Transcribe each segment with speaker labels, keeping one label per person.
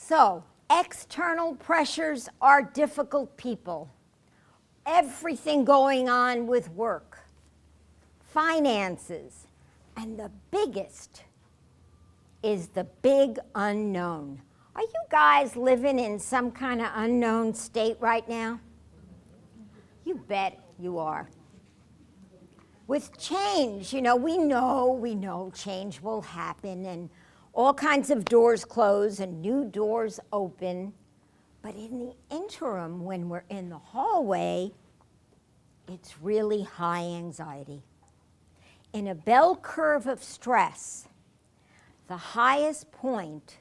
Speaker 1: So, external pressures are difficult people. Everything going on with work, finances, and the biggest is the big unknown. Are you guys living in some kind of unknown state right now? You bet you are. With change, we know change will happen and all kinds of doors close and new doors open. But in the interim, when we're in the hallway, it's really high anxiety. In a bell curve of stress, the highest point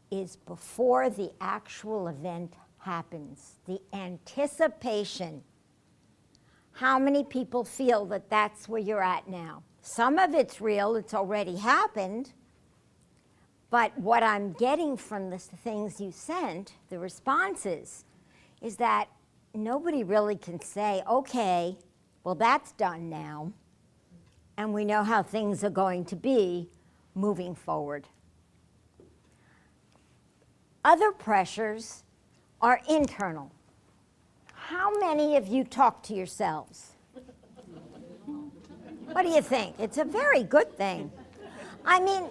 Speaker 1: is before the actual event happens, the anticipation. How many people feel that that's where you're at now? Some of it's real, it's already happened, but what I'm getting from the things you sent, the responses, is that nobody really can say, okay, well that's done now, and we know how things are going to be moving forward. Other pressures are internal. How many of you talk to yourselves? What do you think? It's a very good thing. I mean,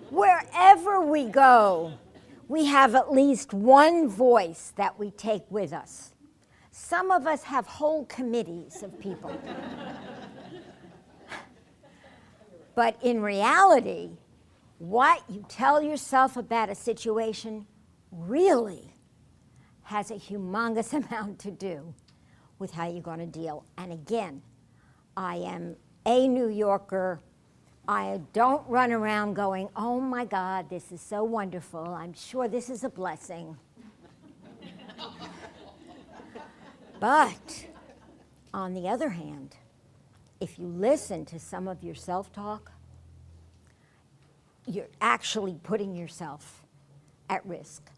Speaker 1: wherever we go, we have at least one voice that we take with us. Some of us have whole committees of people. But in reality, what you tell yourself about a situation really has a humongous amount to do with how you're going to deal. And again, I am a New Yorker. I don't run around going, oh my God, this is so wonderful. I'm sure this is a blessing. But on the other hand, if you listen to some of your self-talk, you're actually putting yourself at risk.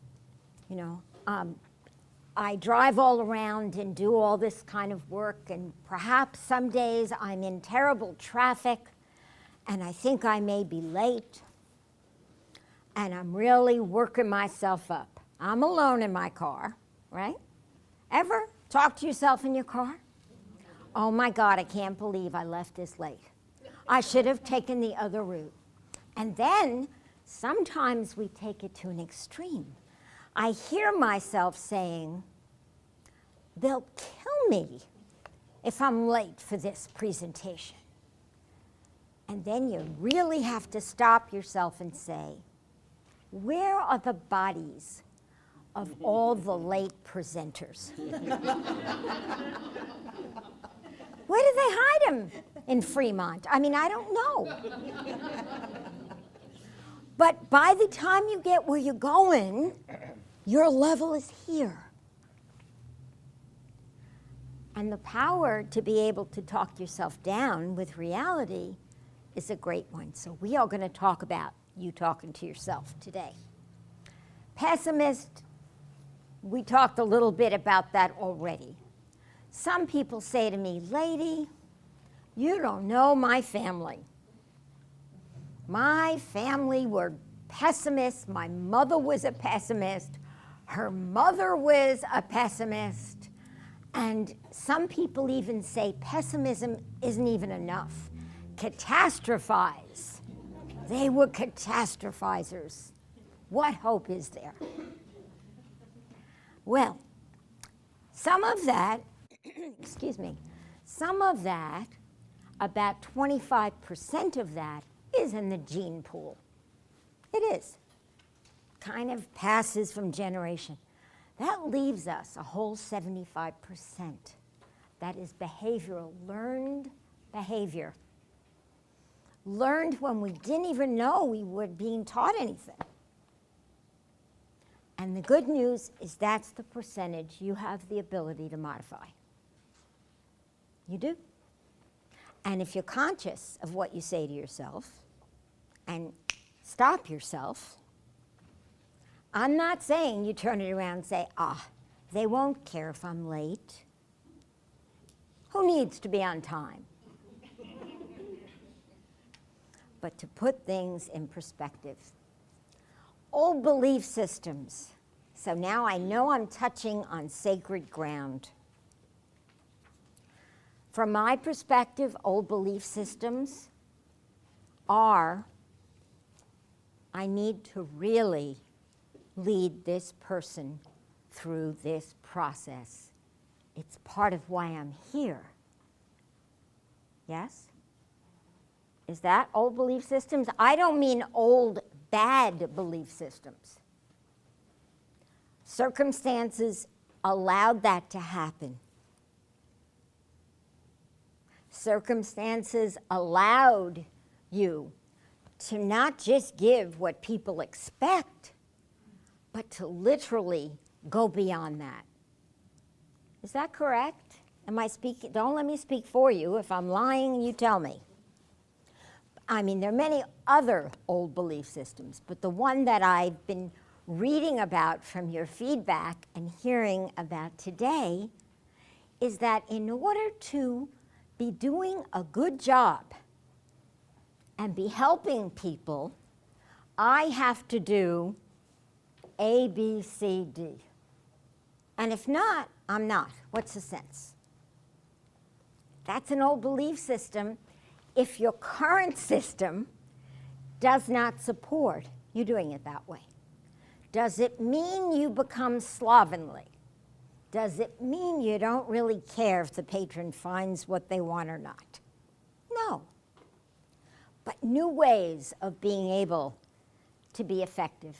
Speaker 1: I drive all around and do all this kind of work, and perhaps some days I'm in terrible traffic and I think I may be late, and I'm really working myself up. I'm alone in my car, right? Ever talk to yourself in your car? Oh my God, I can't believe I left this late. I should have taken the other route. And then sometimes we take it to an extreme. I hear myself saying, they'll kill me if I'm late for this presentation. And then you really have to stop yourself and say, where are the bodies of all the late presenters? Where do they hide them in Fremont? I mean, I don't know. But by the time you get where you're going, your level is here. And the power to be able to talk yourself down with reality is a great one. So we are going to talk about you talking to yourself today. Pessimist, we talked a little bit about that already. Some people say to me, lady, you don't know my family. My family were pessimists. My mother was a pessimist. Her mother was a pessimist. And some people even say pessimism isn't even enough. Catastrophize. They were catastrophizers. What hope is there? Well, some of that, some of that, about 25% of that, is in the gene pool. It is. Kind of passes from generation. That leaves us a whole 75%. That is behavioral, learned behavior. Learned when we didn't even know we were being taught anything. And the good news is that's the percentage you have the ability to modify. You do. And if you're conscious of what you say to yourself and stop yourself, I'm not saying you turn it around and say, they won't care if I'm late. Who needs to be on time? But to put things in perspective. old belief systems. So now I know I'm touching on sacred ground. From my perspective, old belief systems are, I need to really lead this person through this process. It's part of why I'm here. Yes? Is that old belief systems? I don't mean old bad belief systems. Circumstances allowed that to happen. Circumstances allowed you to not just give what people expect, but to literally go beyond that. Is that correct? Am I speaking? Don't let me speak for you. If I'm lying, you tell me. I mean, there are many other old belief systems, but the one that I've been reading about from your feedback and hearing about today is that in order to be doing a good job and be helping people, I have to do A, B, C, D. And if not, I'm not. What's the sense? That's an old belief system if your current system does not support you doing it that way. Does it mean you become slovenly? Does it mean you don't really care if the patron finds what they want or not? No. But new ways of being able to be effective.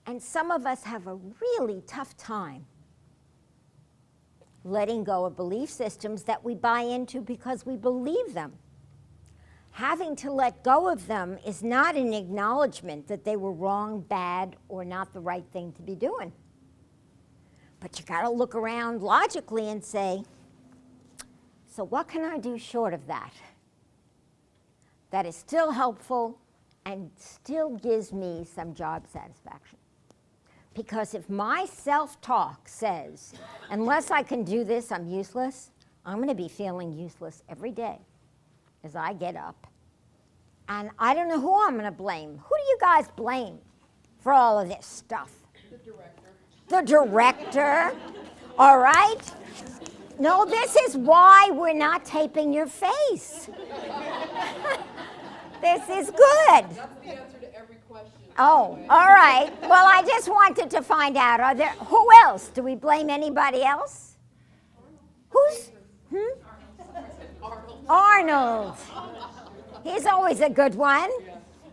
Speaker 1: And some of us have a really tough time letting go of belief systems that we buy into because we believe them. Having to let go of them is not an acknowledgement that they were wrong, bad, or not the right thing to be doing. But you gotta look around logically and say, so what can I do short of that? That is still helpful and still gives me some job satisfaction. Because if my self-talk says, unless I can do this, I'm useless, I'm gonna be feeling useless every day as I get up. And I don't know who I'm gonna blame. Who do you guys blame for all of this stuff?
Speaker 2: The director.
Speaker 1: The director, all right? No, this is why we're not taping your face. This is good.
Speaker 2: That's the answer to every question.
Speaker 1: Oh, all right. Well, I just wanted to find out, who else? Do we blame anybody else? Who's? Arnold. He's always a good one.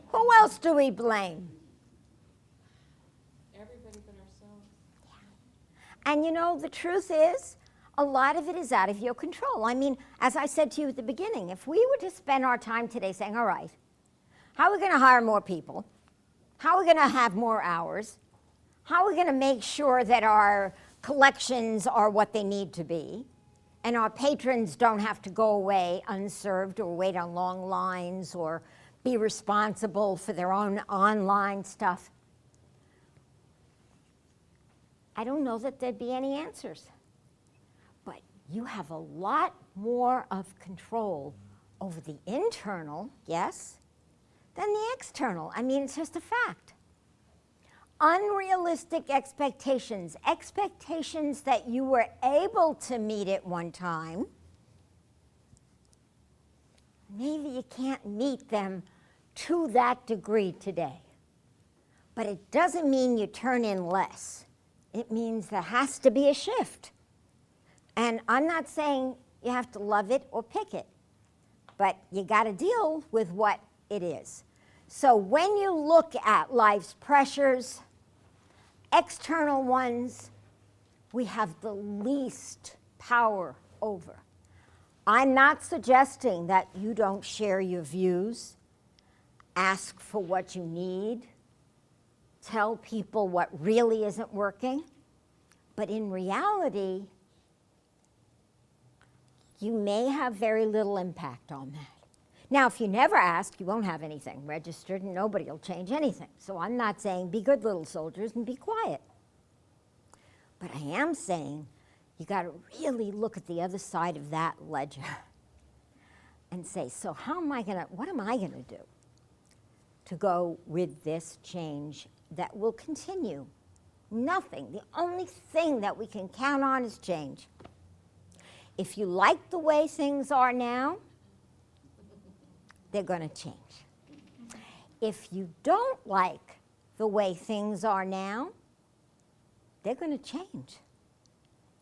Speaker 1: Who else do we blame?
Speaker 2: Everybody but ourselves.
Speaker 1: And you know, the truth is, a lot of it is out of your control. I mean, as I said to you at the beginning, if we were to spend our time today saying, all right, how are we going to hire more people? How are we going to have more hours? How are we going to make sure that our collections are what they need to be? And our patrons don't have to go away unserved or wait on long lines or be responsible for their own online stuff. I don't know that there'd be any answers. But you have a lot more of control over the internal, yes, than the external. I mean, it's just a fact. Unrealistic expectations, expectations that you were able to meet at one time, maybe you can't meet them to that degree today. But it doesn't mean you turn in less. It means there has to be a shift. And I'm not saying you have to love it or pick it, but you got to deal with what it is. So when you look at life's pressures, external ones, we have the least power over. I'm not suggesting that you don't share your views, ask for what you need, tell people what really isn't working, but in reality, you may have very little impact on that. Now, if you never ask, you won't have anything registered and nobody will change anything. So I'm not saying be good little soldiers and be quiet. But I am saying you got to really look at the other side of that ledger and say, so what am I going to do to go with this change that will continue. Nothing. The only thing that we can count on is change. If you like the way things are now, they're going to change. If you don't like the way things are now, they're going to change.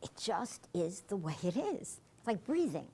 Speaker 1: It just is the way it is. It's like breathing.